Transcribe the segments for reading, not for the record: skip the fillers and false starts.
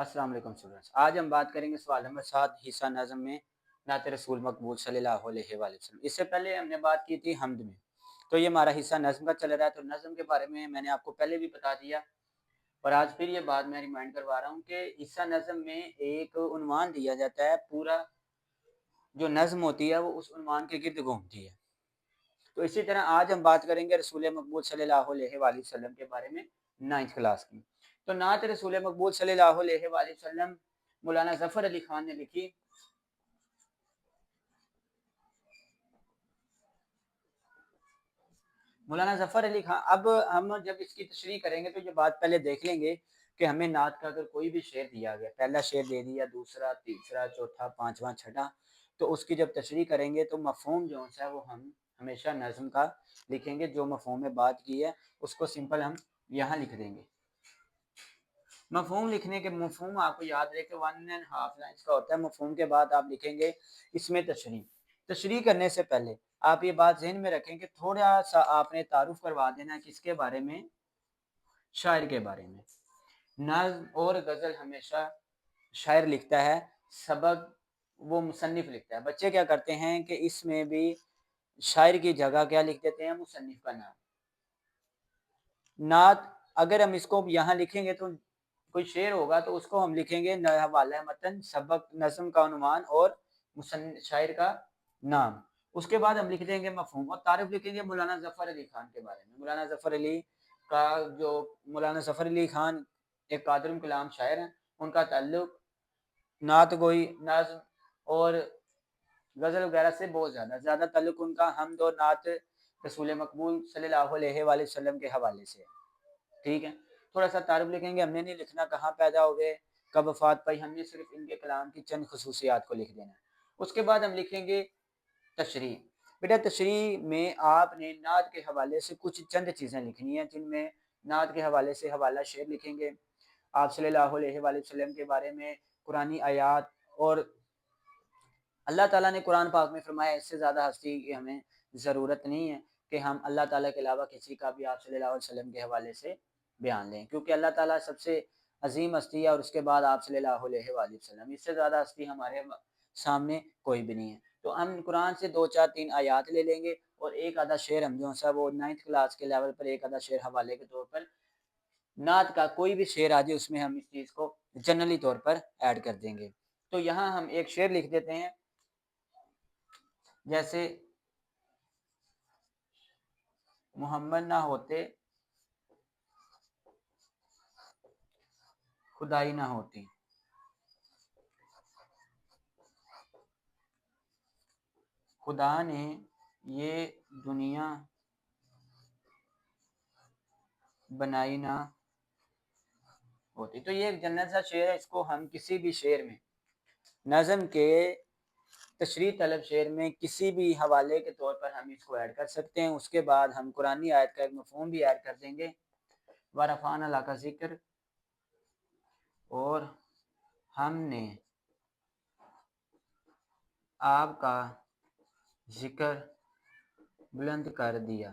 अस्सलाम वालेकुम स्टूडेंट्स। आज हम बात करेंगे सवाल नंबर 7 हिस्सा नज़म में नात रसूल मकबूल सल्लल्लाहु अलैहि वसल्लम। इससे पहले हमने बात की थी हम्द में। तो ये हमारा हिस्सा नज़म का चल रहा है। तो नज़म के बारे में मैंने आपको पहले भी बता दिया और आज फिर ये बात मैं रिमाइंड करवा रहा हूँ कि हिस्सा नज़म में एक उन्वान दिया जाता है। पूरा जो नज़म होती है वो उस उन्वान के गिर्द घूमती है। तो इसी तरह आज हम बात करेंगे रसूल मकबूल सल्लल्लाहु अलैहि वसल्लम के बारे में 9th क्लास की। तो नात रसूल मकबूल सल्लल्लाहु अलैहि वसल्लम मौलाना ज़फ़र अली खान ने लिखी। मौलाना ज़फ़र अली खान, अब हम जब इसकी तशरीह करेंगे तो ये बात पहले देख लेंगे कि हमें नात का अगर कोई भी शेर दिया गया, पहला शेर दे दिया, दूसरा, तीसरा, चौथा, पांचवा, छठा, तो उसकी जब तशरीह करेंगे तो मफ़हूम जो है वो हम हमेशा नज़म का लिखेंगे। जो मफ़हूम में बात की है उसको सिंपल हम यहाँ लिख देंगे। मफ़हूम लिखने के मफ़हूम आपको याद रहे कि 1.5 लाइन्स का होता है। मफ़हूम के बाद आप लिखेंगे इसमें तशरीह। तशरीह करने से पहले आप ये बात ज़हन में रखें कि थोड़ा सा आपने तारुफ करवा देना है किसके बारे में, शायर के बारे में। नज़्म और गज़ल हमेशा शायर लिखता है, सबक वो मुसन्निफ लिखता है। बच्चे क्या करते हैं कि इसमें भी शायर की जगह क्या लिख देते हैं, मुसन्निफ का नाम। नात अगर हम इसको यहाँ लिखेंगे तो कोई शेर होगा तो उसको हम लिखेंगे हवाला मतन, सबक, नज़्म का उन्वान और शायर का नाम। उसके बाद हम लिख देंगे मफ़हूम और तारीफ लिखेंगे मौलाना ज़फ़र अली खान के बारे में। मौलाना ज़फ़र अली का जो मौलाना ज़फ़र अली खान एक कादरुल कलाम शायर हैं। उनका ताल्लुक नात गोई, नज़्म और गज़ल वगैरह से बहुत ज़्यादा ताल्लुक उनका हम्द और नात रसूल मकबूल सल्लल्लाहु अलैहि वसल्लम के हवाले से है। ठीक है, थोड़ा सा तारुफ लिखेंगे। हमने नहीं लिखना कहाँ पैदा हो गए, कब वफात पाई, हमने सिर्फ इनके कलाम की चंद खसूसियात को लिख देना है। उसके बाद हम लिखेंगे तशरीह। बेटा तशरीह में आपने नात के हवाले से कुछ चंद चीज़ें लिखनी है, जिनमें नात के हवाले से हवाला शेर लिखेंगे, आप सल्लल्लाहु अलैहि वसल्लम के बारे में कुरानी आयात, और अल्लाह ताला ने कुरान पाक में फरमाया इससे ज़्यादा हस्ती की हमें ज़रूरत नहीं है कि हम अल्लाह ताला के अलावा किसी का भी आप सल्लल्लाहु अलैहि वसल्लम के हवाले से बयान लें, क्योंकि अल्लाह ताला सबसे अजीम हस्ती है और उसके बाद आप सल्लल्लाहु अलैहि वसल्लम, इससे ज़्यादा हस्ती हमारे सामने कोई भी नहीं है। तो हम कुरान से 2 4 3 आयात ले लेंगे और एक आधा शेर हम जो सा वो 9th क्लास के लेवल पर एक आधा शेर हवाले के तौर पर, नात का कोई भी शेर आ जाए उसमें हम इस चीज़ को जनरली तौर पर ऐड कर देंगे। तो यहाँ हम एक शेर लिख देते हैं, जैसे मोहम्मद ना होते खुदाई ना होती, खुदा ने ये दुनिया बनाई ना होती। तो ये एक जन्नत सा शेर है, इसको हम किसी भी शेर में, नज़म के तशरीह तलब शेर में किसी भी हवाले के तौर पर हम इसको ऐड कर सकते हैं। उसके बाद हम कुरानी आयत का एक मफ़हूम भी ऐड कर देंगे, वरफ़ाना लका ज़िक्र, और हमने आपका जिक्र बुलंद कर दिया।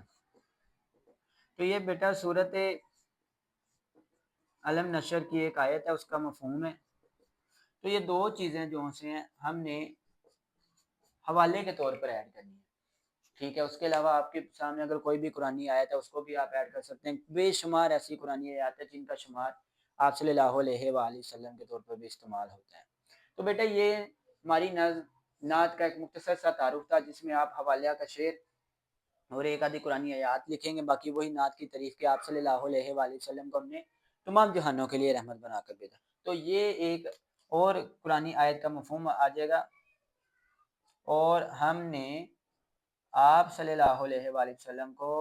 तो ये बेटा सूरत अलम नशर की एक आयत है, उसका मफ़हूम है। तो ये दो चीज़ें जो से हैं हमने हवाले के तौर पर ऐड करनी है। ठीक है, उसके अलावा आपके सामने अगर कोई भी कुरानी आयत है उसको भी आप ऐड कर सकते हैं। बेशुमार ऐसी कुरानी आयत है जिनका शुमार आप सल्लल्लाहु अलैहि वसल्लम के तौर पर भी इस्तेमाल होता है। तो बेटा ये हमारी नात का एक मुख्तसर सा तारुफ था, जिसमें आप हवाले का शेर और एक आधी कुरानी आयत लिखेंगे। बाकी वही नात की तारीफ के आप सल्लल्लाहु अलैहि वसल्लम को हमने तमाम जहानों के लिए रहमत बनाकर भेजा। तो ये एक और कुरानी आयत का मफ़हूम आ जाएगा, और हमने आप सल्लल्लाहु अलैहि वसल्लम को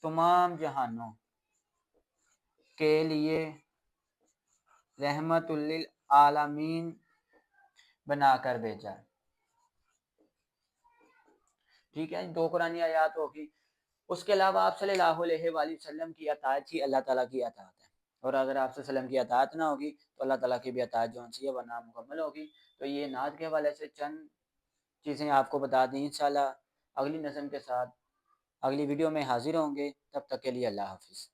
तमाम जहानों के लिए रहमतुल लिल आलमीन बनाकर भेजा। ठीक है, दो कुरानी आयत होगी। उसके अलावा आप सल्लल्लाहु अलैहि वसल्लम की अताअत ही अल्लाह ताला की अताअत है, और अगर आप वसल्लम की अताअत ना होगी तो अल्लाह ताला की भी अताअत जो है वो नामुकम्मल होगी। तो ये नात के हवाले से चंद चीज़ें आपको बता दी। इंशाल्लाह अगली नज़म के साथ अगली वीडियो में हाजिर होंगे, तब तक के लिए अल्लाह हाफिज़।